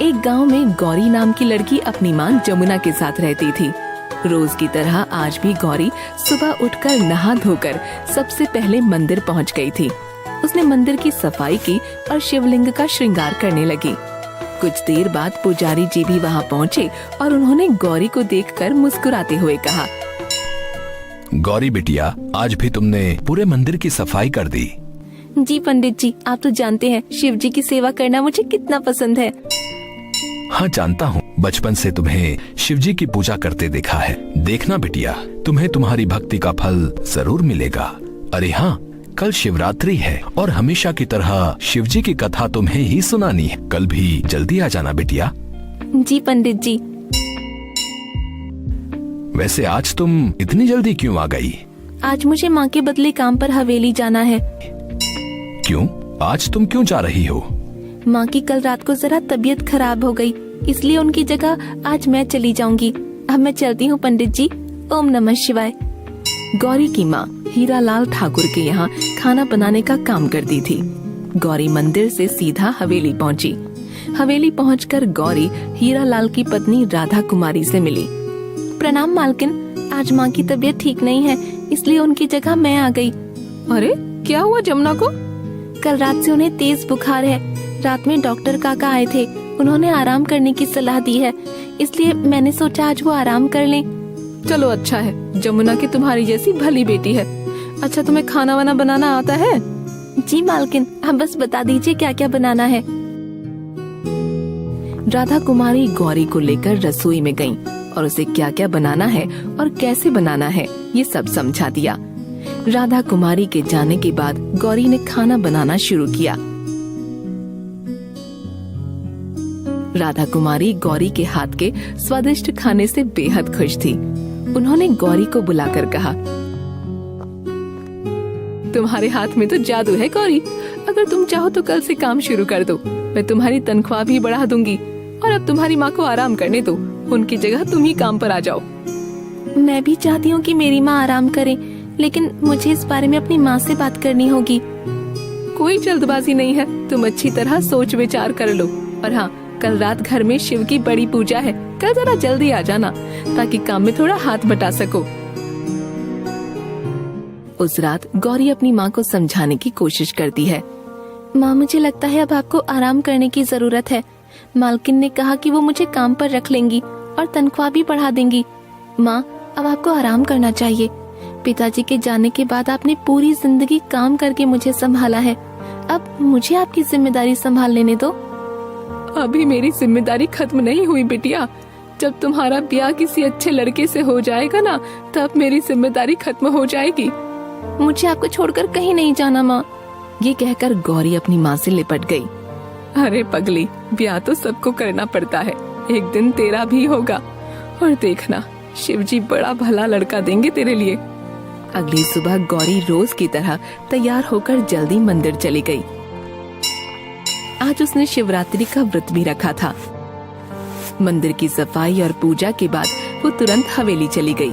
एक गांव में गौरी नाम की लड़की अपनी मां जमुना के साथ रहती थी। रोज की तरह आज भी गौरी सुबह उठकर नहा धोकर सबसे पहले मंदिर पहुंच गई थी। उसने मंदिर की सफाई की और शिवलिंग का श्रृंगार करने लगी। कुछ देर बाद पुजारी जी भी वहां पहुंचे और उन्होंने गौरी को देखकर मुस्कुराते हुए कहा, गौरी बिटिया, आज भी तुमने पूरे मंदिर की सफाई कर दी। जी पंडित जी, आप तो जानते हैं शिव जी की सेवा करना मुझे कितना पसंद है। हाँ जानता हूँ, बचपन से तुम्हें शिव जी की पूजा करते देखा है। देखना बिटिया, तुम्हें तुम्हारी भक्ति का फल जरूर मिलेगा। अरे हाँ, कल शिवरात्रि है और हमेशा की तरह शिव जी की कथा तुम्हें ही सुनानी है। कल भी जल्दी आ जाना बिटिया। जी पंडित जी। वैसे आज तुम इतनी जल्दी क्यों आ गई? आज मुझे माँ के बदले काम पर हवेली जाना है। क्यों? आज तुम क्यों जा रही हो? माँ की कल रात को जरा तबीयत खराब हो गई, इसलिए उनकी जगह आज मैं चली जाऊंगी। अब मैं चलती हूँ पंडित जी। ओम नमः शिवाय। गौरी की माँ हीरालाल ठाकुर के यहाँ खाना बनाने का काम करती थी। गौरी मंदिर से सीधा हवेली पहुँची। हवेली पहुँचकर गौरी हीरालाल की पत्नी राधा कुमारी से मिली। प्रणाम मालकिन, आज माँ की तबीयत ठीक नहीं है, इसलिए उनकी जगह मैं आ गई। अरे क्या हुआ जमुना को? कल रात से उन्हें तेज बुखार है। रात में डॉक्टर काका आए थे, उन्होंने आराम करने की सलाह दी है, इसलिए मैंने सोचा आज वो आराम कर लें। चलो अच्छा है, जमुना की तुम्हारी जैसी भली बेटी है। अच्छा, तुम्हें खाना वाना बनाना आता है? जी मालकिन, आप बस बता दीजिए क्या क्या बनाना है। राधा कुमारी गौरी को लेकर रसोई में गयी और उसे क्या क्या बनाना है और कैसे बनाना है ये सब समझा दिया। राधा कुमारी के जाने के बाद गौरी ने खाना बनाना शुरू किया। राधा कुमारी गौरी के हाथ के स्वादिष्ट खाने से बेहद खुश थी। उन्होंने गौरी को बुलाकर कहा, तुम्हारे हाथ में तो जादू है गौरी, अगर तुम चाहो तो कल से काम शुरू कर दो। मैं तुम्हारी तनख्वाह भी बढ़ा दूंगी और अब तुम्हारी माँ को आराम करने दो, उनकी जगह तुम ही काम पर आ जाओ। मैं भी चाहती हूँ कि मेरी माँ आराम करे, लेकिन मुझे इस बारे में अपनी माँ से बात करनी होगी। कोई जल्दबाजी नहीं है, तुम अच्छी तरह सोच विचार कर लो। और हाँ, कल रात घर में शिव की बड़ी पूजा है, कल जरा जल्दी आ जाना ताकि काम में थोड़ा हाथ बटा सको। उस रात गौरी अपनी माँ को समझाने की कोशिश करती है। माँ, मुझे लगता है अब आपको आराम करने की जरूरत है। मालकिन ने कहा कि वो मुझे काम पर रख लेंगी और तनख्वाह भी बढ़ा देंगी। माँ, अब आपको आराम करना चाहिए। पिताजी के जाने के बाद आपने पूरी जिंदगी काम करके मुझे संभाला है, अब मुझे आपकी जिम्मेदारी संभाल लेने दो। अभी मेरी जिम्मेदारी खत्म नहीं हुई बिटिया, जब तुम्हारा ब्याह किसी अच्छे लड़के से हो जाएगा ना, तब मेरी जिम्मेदारी खत्म हो जाएगी। मुझे आपको छोड़कर कहीं नहीं जाना माँ। ये कहकर गौरी अपनी माँ से लिपट गई। अरे पगली, ब्याह तो सबको करना पड़ता है, एक दिन तेरा भी होगा और देखना शिवजी बड़ा भला लड़का देंगे तेरे लिए। अगली सुबह गौरी रोज की तरह तैयार होकर जल्दी मंदिर चली गई। आज उसने शिवरात्रि का व्रत भी रखा था। मंदिर की सफाई और पूजा के बाद वो तुरंत हवेली चली गई।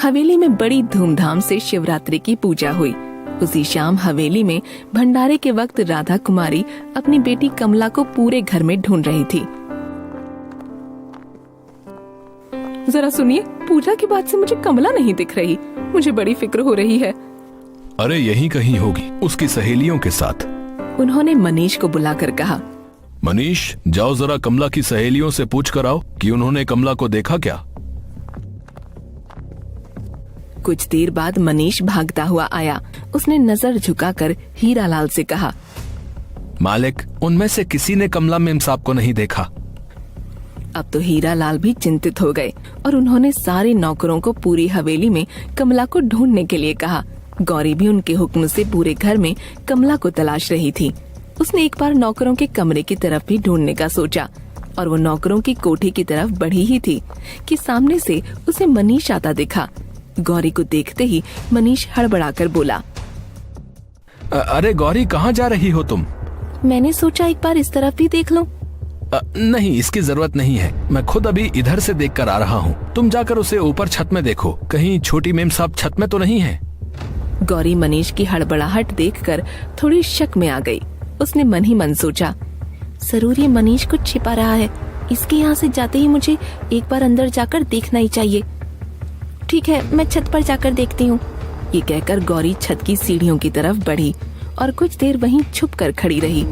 हवेली में बड़ी धूमधाम से शिवरात्रि की पूजा हुई। उसी शाम हवेली में भंडारे के वक्त राधा कुमारी अपनी बेटी कमला को पूरे घर में ढूंढ रही थी। जरा सुनिए, पूजा के बाद से मुझे कमला नहीं दिख रही, मुझे बड़ी फिक्र हो रही है। अरे यहीं कहीं होगी, उसकी सहेलियों के साथ। उन्होंने मनीष को बुलाकर कहा, मनीष, जाओ जरा कमला की सहेलियों से पूछ कर आओ कि उन्होंने कमला को देखा क्या। कुछ देर बाद मनीष भागता हुआ आया। उसने नजर झुकाकर हीरालाल से कहा, मालिक, उनमें से किसी ने कमला मेम साहब को नहीं देखा। अब तो हीरालाल भी चिंतित हो गए और उन्होंने सारे नौकरों को पूरी हवेली में कमला को ढूंढने के लिए कहा। गौरी भी उनके हुक्म से पूरे घर में कमला को तलाश रही थी। उसने एक बार नौकरों के कमरे की तरफ भी ढूंढने का सोचा और वो नौकरों की कोठी की तरफ बढ़ी ही थी कि सामने से उसे मनीष आता दिखा। गौरी को देखते ही मनीष हड़बड़ाकर बोला, अरे गौरी, कहाँ जा रही हो तुम? मैंने सोचा एक बार इस तरफ भी देख लूं। नहीं, इसकी जरूरत नहीं है, मैं खुद अभी इधर से देखकर आ रहा हूँ। तुम जाकर उसे ऊपर छत में देखो, कहीं छोटी मेम साहब छत में तो नहीं है। गौरी मनीष की हड़बड़ाहट देखकर थोड़ी शक में आ गई। उसने मन ही मन सोचा, जरूर ये मनीष कुछ छिपा रहा है। इसके यहाँ से जाते ही मुझे एक बार अंदर जाकर देखना ही चाहिए। ठीक है, मैं छत पर जाकर देखती हूँ। ये कहकर गौरी छत की सीढ़ियों की तरफ बढ़ी और कुछ देर वहीं छुप कर खड़ी रही।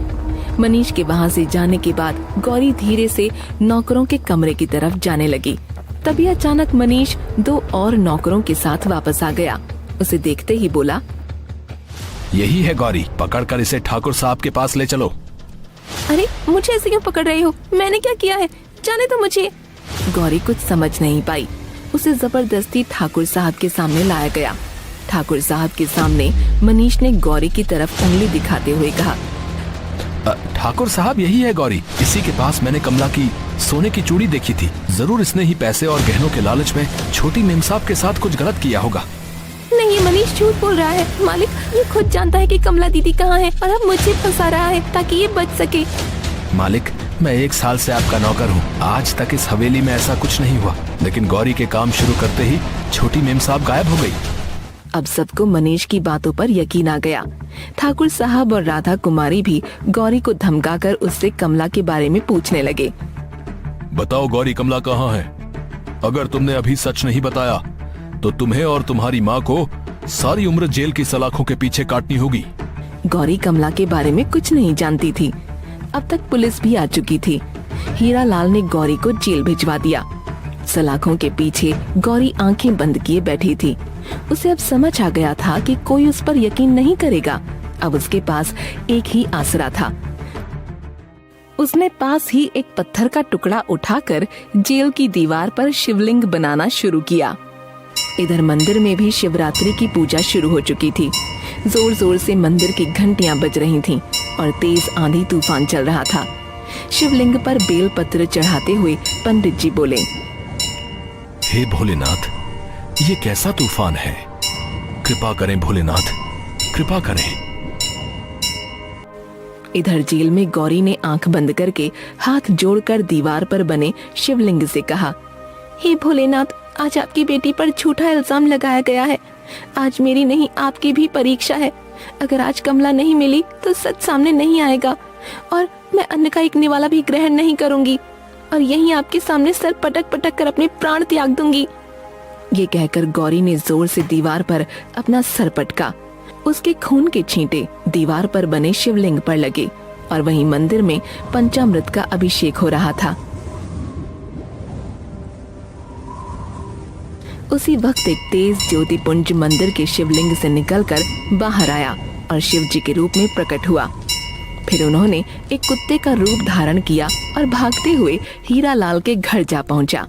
मनीष के वहाँ से जाने के बाद गौरी धीरे से नौकरों के कमरे की तरफ जाने लगी। तभी अचानक मनीष 2 और नौकरों के साथ वापस आ गया। उसे देखते ही बोला, यही है गौरी, पकड़कर इसे ठाकुर साहब के पास ले चलो। अरे मुझे ऐसे क्यों पकड़ रहे हो? मैंने क्या किया है? जाने दो मुझे। गौरी कुछ समझ नहीं पाई। उसे जबरदस्ती ठाकुर साहब के सामने लाया गया। ठाकुर साहब के सामने मनीष ने गौरी की तरफ उंगली दिखाते हुए कहा, ठाकुर साहब यही है गौरी, इसी के पास मैंने कमला की सोने की चूड़ी देखी थी। जरूर इसने ही पैसे और गहनों के लालच में छोटी मेम साहब के साथ कुछ गलत किया होगा। नहीं, मनीष झूठ बोल रहा है। मालिक, ये खुद जानता है कि कमला दीदी कहाँ है और अब मुझे फंसा रहा है ताकि ये बच सके। मालिक, मैं 1 साल से आपका नौकर हूँ। आज तक इस हवेली में ऐसा कुछ नहीं हुआ, लेकिन गौरी के काम शुरू करते ही छोटी मेम साहब गायब हो गई। अब सबको मनीष की बातों पर यकीन आ गया। ठाकुर साहब और राधा कुमारी भी गौरी को धमकाकर उससे कमला के बारे में पूछने लगे। बताओ गौरी, कमला कहाँ है? अगर तुमने अभी सच नहीं बताया तो तुम्हें और तुम्हारी माँ को सारी उम्र जेल की सलाखों के पीछे काटनी होगी। गौरी कमला के बारे में कुछ नहीं जानती थी। अब तक पुलिस भी आ चुकी थी। हीरा लाल ने गौरी को जेल भिजवा दिया। सलाखों के पीछे गौरी आंखें बंद किए बैठी थी। उसे अब समझ आ गया था कि कोई उस पर यकीन नहीं करेगा। अब उसके पास एक ही आसरा था। उसने पास ही एक पत्थर का टुकड़ा उठाकर जेल की दीवार पर शिवलिंग बनाना शुरू किया। इधर मंदिर में भी शिवरात्रि की पूजा शुरू हो चुकी थी। जोर जोर से मंदिर की घंटियां बज रही थीं और तेज आंधी तूफान चल रहा था। शिवलिंग पर बेल पत्र चढ़ाते हुए पंडित जी बोले, हे भोलेनाथ, ये कैसा तूफान है? कृपा करें भोलेनाथ, कृपा करें। इधर जेल में गौरी ने आंख बंद करके हाथ जोड़कर दीवार पर बने शिवलिंग से कहा, हे भोलेनाथ, आज आपकी बेटी पर झूठा इल्जाम लगाया गया है। आज मेरी नहीं, आपकी भी परीक्षा है। अगर आज कमला नहीं मिली तो सच सामने नहीं आएगा और मैं अन्न का एक निवाला भी ग्रहण नहीं करूंगी और यहीं आपके सामने सर पटक पटक कर अपने प्राण त्याग दूंगी। ये कहकर गौरी ने जोर से दीवार पर अपना सर पटका। उसके खून के छींटे दीवार पर बने शिवलिंग पर लगे और वहीं मंदिर में पंचामृत का अभिषेक हो रहा था। उसी वक्त एक तेज ज्योतिपुंज मंदिर के शिवलिंग से निकलकर बाहर आया और शिव जी के रूप में प्रकट हुआ। फिर उन्होंने एक कुत्ते का रूप धारण किया और भागते हुए हीरा लाल के घर जा पहुंचा।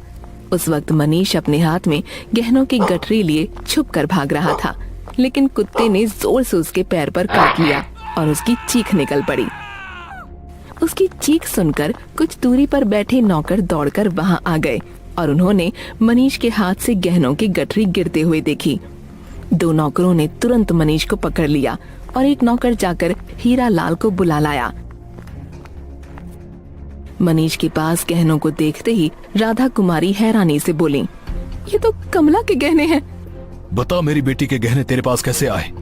उस वक्त मनीष अपने हाथ में गहनों की गठरी लिए छुपकर भाग रहा था, लेकिन कुत्ते ने जोर से उसके पैर पर काट लिया और उसकी चीख निकल पड़ी। उसकी चीख सुनकर कुछ दूरी पर बैठे नौकर दौड़कर वहां आ गए और उन्होंने मनीष के हाथ से गहनों की गठरी गिरते हुए देखी। 2 नौकरों ने तुरंत मनीष को पकड़ लिया और एक नौकर जाकर हीरा लाल को बुला लाया। मनीष के पास गहनों को देखते ही राधा कुमारी हैरानी से बोली, ये तो कमला के गहने हैं। बता, मेरी बेटी के गहने तेरे पास कैसे आए?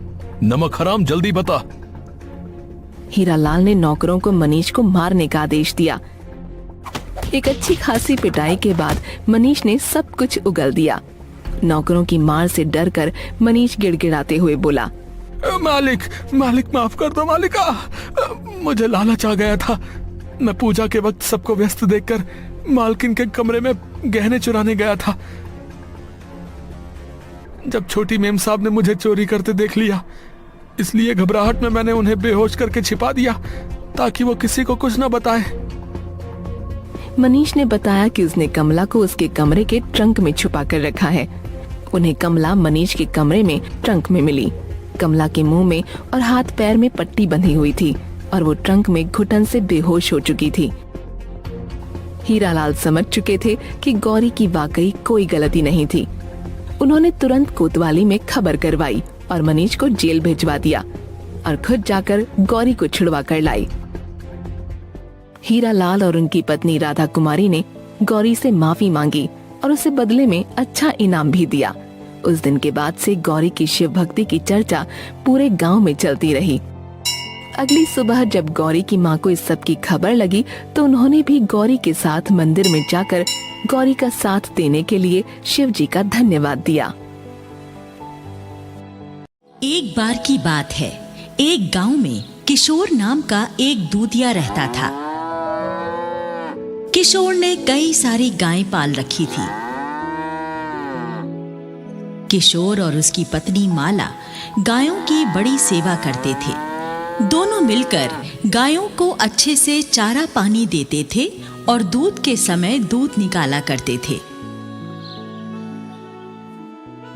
नमक हराम, जल्दी बता। हीरा लाल ने नौकरों को मनीष को मारने का आदेश दिया। एक अच्छी खासी पिटाई के बाद मनीष ने सब कुछ उगल दिया। नौकरों की मार से डरकर मनीष गिड़गिड़ाते हुए बोला, मालिक, मालिक माफ कर दो मालिक, मुझे लालच आ गया था। मैं पूजा के वक्त सबको व्यस्त देखकर मालकिन के कमरे में गहने चुराने गया था। जब छोटी मेम साहब ने मुझे चोरी करते देख लिया, इसलिए घबराहट में मैंने उन्हें बेहोश करके छिपा दिया ताकि वो किसी को कुछ न बताए। मनीष ने बताया कि उसने कमला को उसके कमरे के ट्रंक में छुपा कर रखा है। उन्हें कमला मनीष के कमरे में ट्रंक में मिली। कमला के मुंह में और हाथ पैर में पट्टी बंधी हुई थी और वो ट्रंक में घुटन से बेहोश हो चुकी थी। हीरालाल समझ चुके थे कि गौरी की वाकई कोई गलती नहीं थी। उन्होंने तुरंत कोतवाली में खबर करवाई और मनीष को जेल भिजवा दिया और खुद जाकर गौरी को छुड़वा कर लाई। हीरालाल और उनकी पत्नी राधा कुमारी ने गौरी से माफी मांगी और उसे बदले में अच्छा इनाम भी दिया। उस दिन के बाद से गौरी की शिव भक्ति की चर्चा पूरे गांव में चलती रही। अगली सुबह जब गौरी की माँ को इस सब की खबर लगी तो उन्होंने भी गौरी के साथ मंदिर में जाकर गौरी का साथ देने के लिए शिव जी का धन्यवाद दिया। एक बार की बात है, एक गांव में किशोर नाम का एक दूधिया रहता था। किशोर ने कई सारी गायें पाल रखी थी। किशोर और उसकी पत्नी माला गायों की बड़ी सेवा करते थे। दोनों मिलकर गायों को अच्छे से चारा पानी देते थे और दूध के समय दूध निकाला करते थे।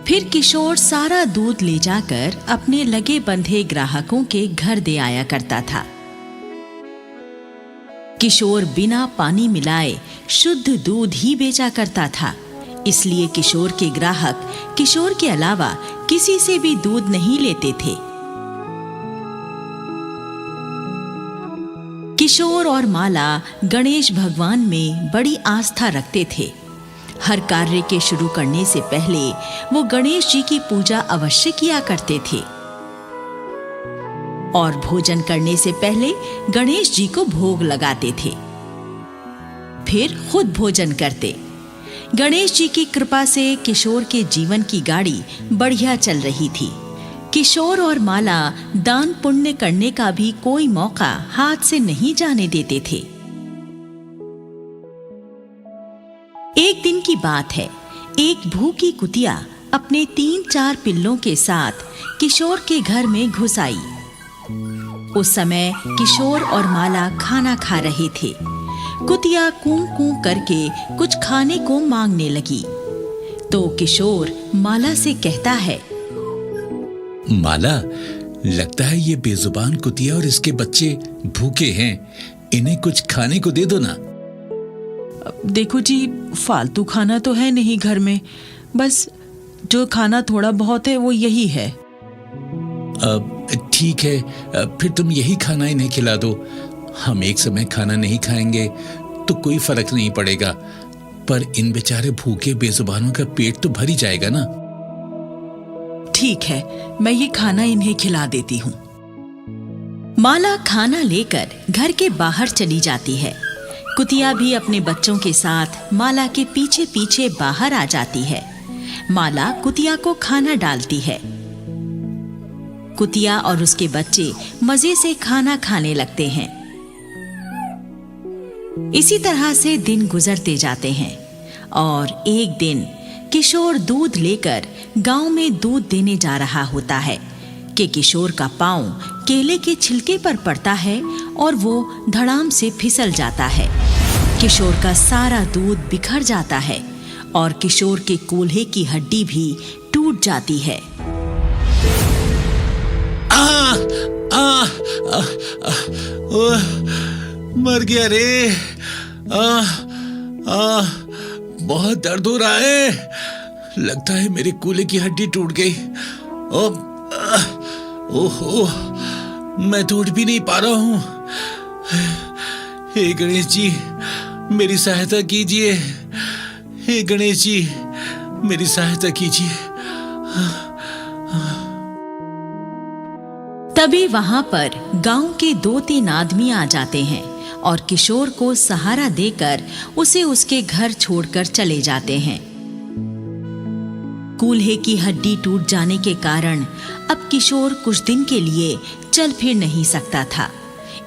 फिर किशोर सारा दूध ले जाकर अपने लगे बंधे ग्राहकों के घर दे आया करता था। किशोर बिना पानी मिलाए शुद्ध दूध ही बेचा करता था, इसलिए किशोर के ग्राहक किशोर के अलावा किसी से भी दूध नहीं लेते थे। किशोर और माला गणेश भगवान में बड़ी आस्था रखते थे। हर कार्य के शुरू करने से पहले वो गणेश जी की पूजा अवश्य किया करते थे और भोजन करने से पहले गणेश जी को भोग लगाते थे, फिर खुद भोजन करते। गणेश जी की कृपा से किशोर के जीवन की गाड़ी बढ़िया चल रही थी। किशोर और माला दान पुण्य करने का भी कोई मौका हाथ से नहीं जाने देते थे। एक दिन की बात है, एक भूखी कुतिया अपने 3-4 पिल्लों के साथ किशोर के घर में घुस आई। उस समय किशोर और माला खाना खा रहे थे। कुतिया कूं कूं करके कुछ खाने को मांगने लगी तो किशोर माला से कहता है, माला, लगता है ये बेजुबान कुतिया और इसके बच्चे भूखे हैं, इन्हें कुछ खाने को दे दो ना। देखो जी, फालतू खाना तो है नहीं घर में, बस जो खाना थोड़ा बहुत है वो यही है। ठीक है, फिर तुम यही खाना इन्हें खिला दो। हम एक समय खाना नहीं खाएंगे तो कोई फर्क नहीं पड़ेगा, पर इन बेचारे भूखे बेजुबानों का पेट तो भर ही जाएगा ना। ठीक है, मैं ये खाना इन्हें खिला देती हूँ। माला खाना लेकर घर के बाहर चली जाती है। कुतिया भी अपने बच्चों के साथ माला के पीछे पीछे बाहर आ जाती है। माला कुतिया को खाना डालती है। कुतिया और उसके बच्चे मजे से खाना खाने लगते हैं। इसी तरह से दिन गुजरते जाते हैं और एक दिन किशोर दूध लेकर गांव में दूध देने जा रहा होता है कि किशोर का पांव केले के छिलके पर पड़ता है और वो धड़ाम से फिसल जाता है। किशोर का सारा दूध बिखर जाता है और किशोर के कूल्हे की हड्डी भी टूट जाती है। मर गया रे। बहुत दर्द हो रहा है, लगता है मेरे कूल्हे की हड्डी टूट गई। ओहो, मैं तो उठ भी नहीं पा रहा हूँ। हे गणेश जी, मेरी सहायता कीजिए। हे गणेश जी, मेरी सहायता कीजिए। तभी वहां पर गांव के 2-3 आदमी आ जाते हैं और किशोर को सहारा देकर उसे उसके घर छोड़कर चले जाते हैं। कूल्हे की हड्डी टूट जाने के कारण अब किशोर कुछ दिन के लिए चल फिर नहीं सकता था,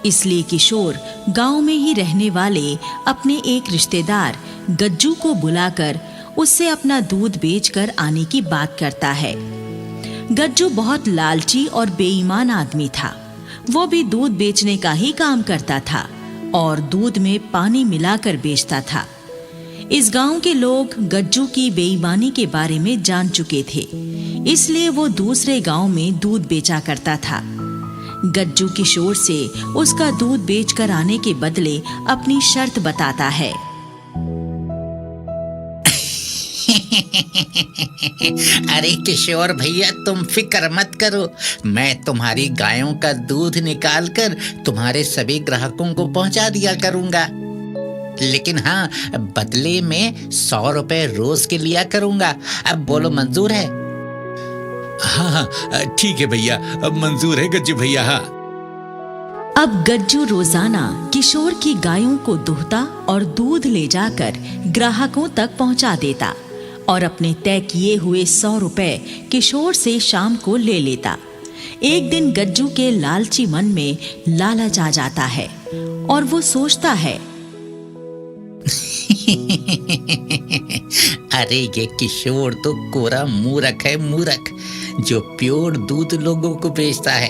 इसलिए किशोर गांव में ही रहने वाले अपने एक रिश्तेदार गज्जू को बुलाकर उससे अपना दूध बेचकर आने की बात करता है। गज्जू बहुत लालची और बेईमान आदमी था। वो भी दूध बेचने का ही काम करता था और दूध में पानी मिलाकर बेचता था। इस गांव के लोग गज्जू की बेईमानी के बारे में जान चुके थे, इसलिए वो दूसरे गांव में दूध बेचा करता था। गज्जू किशोर से उसका दूध बेचकर आने के बदले अपनी शर्त बताता है। अरे किशोर भैया, तुम फिक्र मत करो, मैं तुम्हारी गायों का दूध निकालकर तुम्हारे सभी ग्राहकों को पहुंचा दिया करूंगा, लेकिन हाँ, बदले में 100 रुपए रोज के लिया करूंगा। अब बोलो, मंजूर है? हाँ, ठीक है भैया, अब मंजूर है गज्जू भैया। हाँ, अब गज्जू रोजाना किशोर की गायों को दुहता और दूध ले जाकर ग्राहकों तक पहुंचा देता और अपने तय किए हुए 100 रुपए किशोर से शाम को ले लेता। एक दिन गज्जू के लालची मन में लालच आ जाता है और वो सोचता है, अरे ये किशोर तो कोरा मूर्ख है, मूर्ख, जो प्योर दूध लोगों को बेचता है।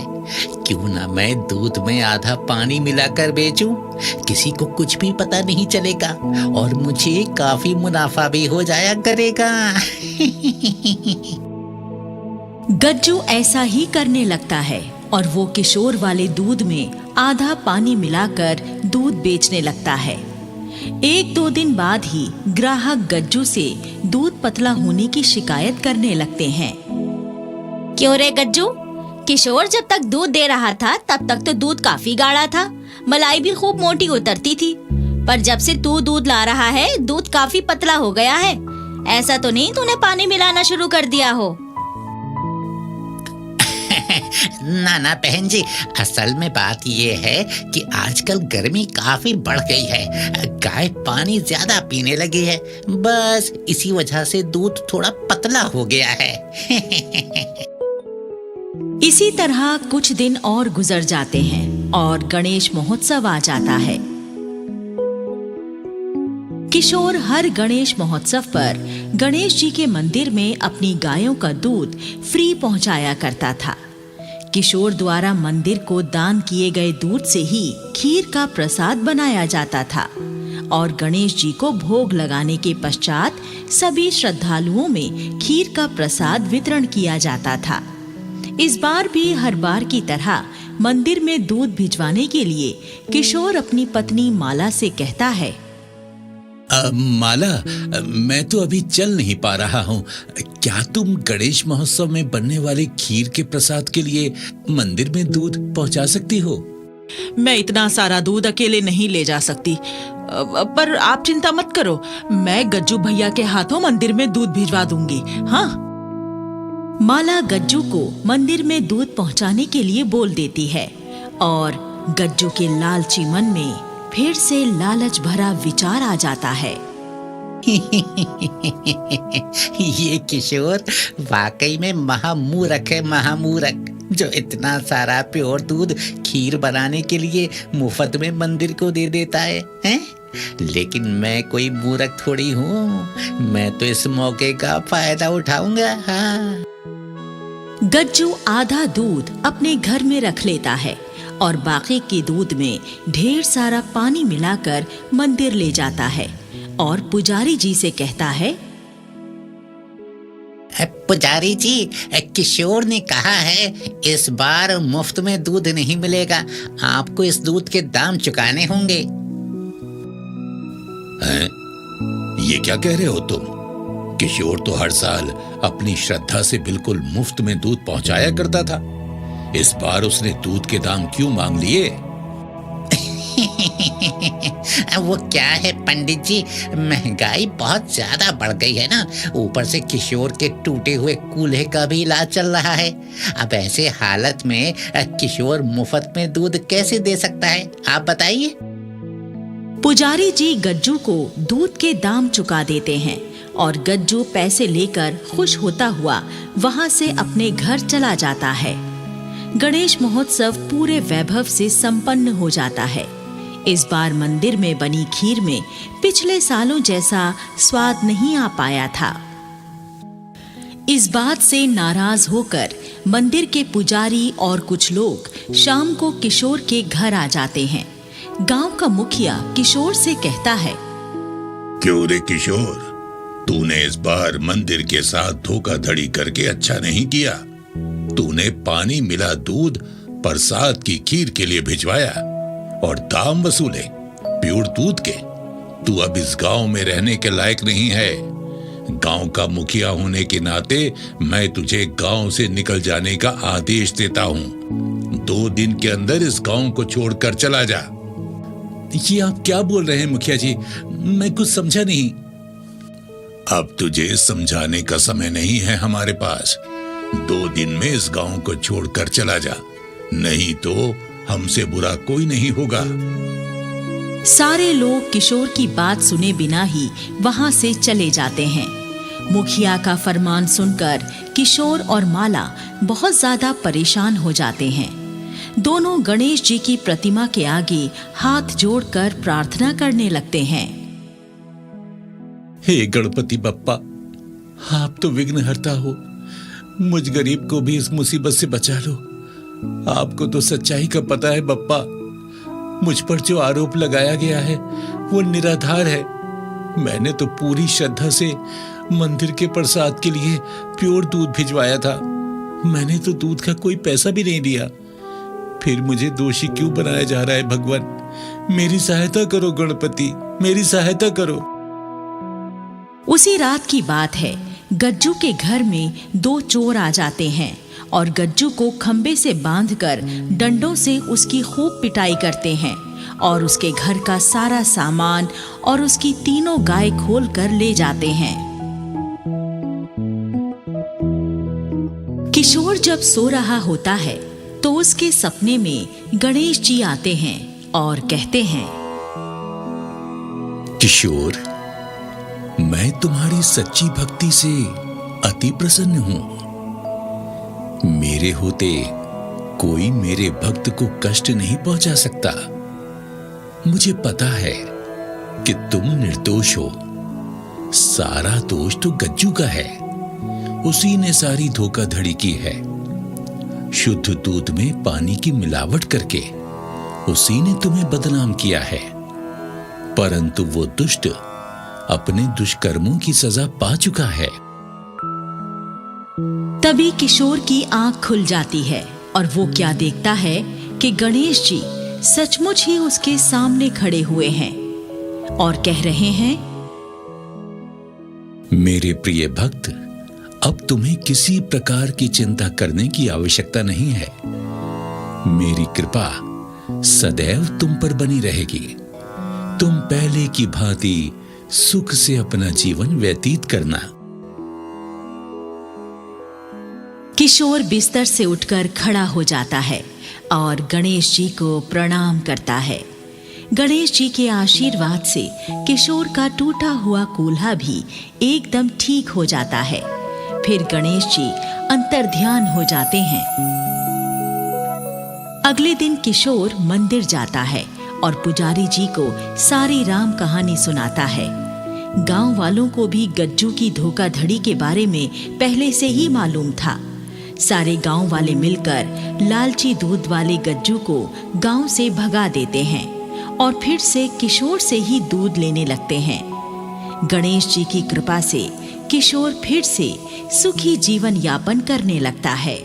क्यों ना मैं दूध में आधा पानी मिलाकर बेचूं? किसी को कुछ भी पता नहीं चलेगा और मुझे काफी मुनाफा भी हो जाया करेगा। गज्जू ऐसा ही करने लगता है और वो किशोर वाले दूध में आधा पानी मिलाकर दूध बेचने लगता है। 1-2 दिन बाद ही ग्राहक गज्जू से दूध पतला होने की शिकायत करने लगते हैं। क्यों रे गज्जू, किशोर जब तक दूध दे रहा था तब तक तो दूध काफी गाढ़ा था, मलाई भी खूब मोटी उतरती थी, पर जब से तू दूध ला रहा है दूध काफी पतला हो गया है। ऐसा तो नहीं तूने पानी मिलाना शुरू कर दिया हो? ना बहन जी, असल में बात ये है कि आजकल गर्मी काफी बढ़ गई है, गाय पानी ज्यादा पीने लगी है, बस इसी वजह से दूध थोड़ा पतला हो गया है। इसी तरह कुछ दिन और गुजर जाते हैं और गणेश महोत्सव आ जाता है। किशोर हर गणेश महोत्सव पर गणेश जी के मंदिर में अपनी गायों का दूध फ्री पहुंचाया करता था। किशोर द्वारा मंदिर को दान किए गए दूध से ही खीर का प्रसाद बनाया जाता था और गणेश जी को भोग लगाने के पश्चात सभी श्रद्धालुओं में खीर का प्रसाद वितरण किया जाता था। इस बार भी हर बार की तरह मंदिर में दूध भिजवाने के लिए किशोर अपनी पत्नी माला से कहता है, माला, मैं तो अभी चल नहीं पा रहा हूँ, क्या तुम गणेश महोत्सव में बनने वाले खीर के प्रसाद के लिए मंदिर में दूध पहुँचा सकती हो? मैं इतना सारा दूध अकेले नहीं ले जा सकती, पर आप चिंता मत करो, मैं गज्जू भैया के हाथों मंदिर में दूध भिजवा दूंगी। हाँ। माला गज्जू को मंदिर में दूध पहुंचाने के लिए बोल देती है और गज्जू के लालची मन में फिर से लालच भरा विचार आ जाता है। ये किशोर वाकई में महामूर्ख है, महामूर्ख, जो इतना सारा प्योर दूध खीर बनाने के लिए मुफ्त में मंदिर को दे देता है, हैं? लेकिन मैं कोई मूर्ख थोड़ी हूँ, मैं तो इस मौके का फायदा उठाऊंगा। हाँ। गज्जू आधा दूध अपने घर में रख लेता है और बाकी के दूध में ढेर सारा पानी मिलाकर मंदिर ले जाता है और पुजारी जी से कहता है, पुजारी जी, किशोर ने कहा है इस बार मुफ्त में दूध नहीं मिलेगा, आपको इस दूध के दाम चुकाने होंगे। हैं? ये क्या कह रहे हो तुम? किशोर तो हर साल अपनी श्रद्धा से बिल्कुल मुफ्त में दूध पहुंचाया करता था, इस बार उसने दूध के दाम क्यों मांग लिए? वो क्या है पंडित जी, महंगाई बहुत ज्यादा बढ़ गई है ना, ऊपर से किशोर के टूटे हुए कूल्हे का भी इलाज चल रहा है। अब ऐसे हालत में किशोर मुफ्त में दूध कैसे दे सकता है, आप बताइए। पुजारी जी गज्जू को दूध के दाम चुका देते हैं और गज्जू पैसे लेकर खुश होता हुआ वहां से अपने घर चला जाता है। गणेश महोत्सव पूरे वैभव से संपन्न हो जाता है। इस बार मंदिर में बनी खीर में पिछले सालों जैसा स्वाद नहीं आ पाया था। इस बात से नाराज होकर मंदिर के पुजारी और कुछ लोग शाम को किशोर के घर आ जाते हैं। गांव का मुखिया किशोर से कहता है, क्यों रे किशोर, तूने इस बार मंदिर के साथ धोखाधड़ी करके अच्छा नहीं किया। तूने पानी मिला दूध प्रसाद की खीर के लिए भिजवाया और दाम वसूले प्योर दूध के। तू अब इस गांव में रहने के लायक नहीं है। गांव का मुखिया होने के नाते मैं तुझे गांव से निकल जाने का आदेश देता हूँ। 2 दिन के अंदर इस गांव को छोड़कर चला जा। ये आप क्या बोल रहे हैं मुखिया जी, मैं कुछ समझा नहीं। अब तुझे समझाने का समय नहीं है हमारे पास। 2 दिन में इस गांव को छोड़कर चला जा, नहीं तो हमसे बुरा कोई नहीं होगा। सारे लोग किशोर की बात सुने बिना ही वहां से चले जाते हैं। मुखिया का फरमान सुनकर किशोर और माला बहुत ज्यादा परेशान हो जाते हैं। दोनों गणेश जी की प्रतिमा के आगे हाथ जोड़कर प्रार्थना करने लगते हैं। हे गणपति बप्पा, आप तो विघ्नहर्ता हो, मुझ गरीब को भी इस मुसीबत से बचा लो। आपको तो सच्चाई का पता है बप्पा। मुझ पर जो आरोप लगाया गया है वो निराधार है। मैंने तो पूरी श्रद्धा से मंदिर के प्रसाद के लिए प्योर दूध भिजवाया था। मैंने तो दूध का कोई पैसा भी नहीं दिया। फिर मुझे दोषी क्यों बनाया जा रहा है भगवान? मेरी सहायता करो गणपति, मेरी सहायता करो। उसी रात की बात है, गज्जू के घर में 2 चोर आ जाते हैं और गज्जू को खंबे से बांधकर डंडों से उसकी खूब पिटाई करते हैं और उसके घर का सारा सामान और उसकी 3 गाय खोल कर ले जाते हैं। किशोर जब सो रहा होता है तो उसके सपने में गणेश जी आते हैं और कहते हैं, किशोर, मैं तुम्हारी सच्ची भक्ति से अति प्रसन्न हूं। मेरे होते कोई मेरे भक्त को कष्ट नहीं पहुंचा सकता। मुझे पता है कि तुम निर्दोष हो। सारा दोष तो गज्जू का है। उसी ने सारी धोखाधड़ी की है। शुद्ध दूध में पानी की मिलावट करके उसी ने तुम्हें बदनाम किया है। परंतु वो दुष्ट अपने दुष्कर्मों की सजा पा चुका है। तभी किशोर की आंख खुल जाती है और वो क्या देखता है कि गणेश जी सचमुच ही उसके सामने खड़े हुए हैं और कह रहे हैं, मेरे प्रिय भक्त, अब तुम्हें किसी प्रकार की चिंता करने की आवश्यकता नहीं है। मेरी कृपा सदैव तुम पर बनी रहेगी। तुम पहले की भांति सुख से अपना जीवन व्यतीत करना। किशोर बिस्तर से उठकर खड़ा हो जाता है और गणेश जी को प्रणाम करता है। गणेश जी के आशीर्वाद से किशोर का टूटा हुआ कूल्हा भी एकदम ठीक हो जाता है। फिर गणेश जी अंतर्ध्यान हो जाते हैं। अगले दिन किशोर मंदिर जाता है और पुजारी जी को सारी राम कहानी सुनाता है। गांव वालों को भी गज्जू की धोखाधड़ी के बारे में पहले से ही मालूम था। सारे गांव वाले मिलकर लालची दूध वाले गज्जू को गांव से भगा देते हैं और फिर से किशोर से ही दूध लेने लगते हैं। गणेश जी की कृपा से किशोर फिर से सुखी जीवन यापन करने लगता है।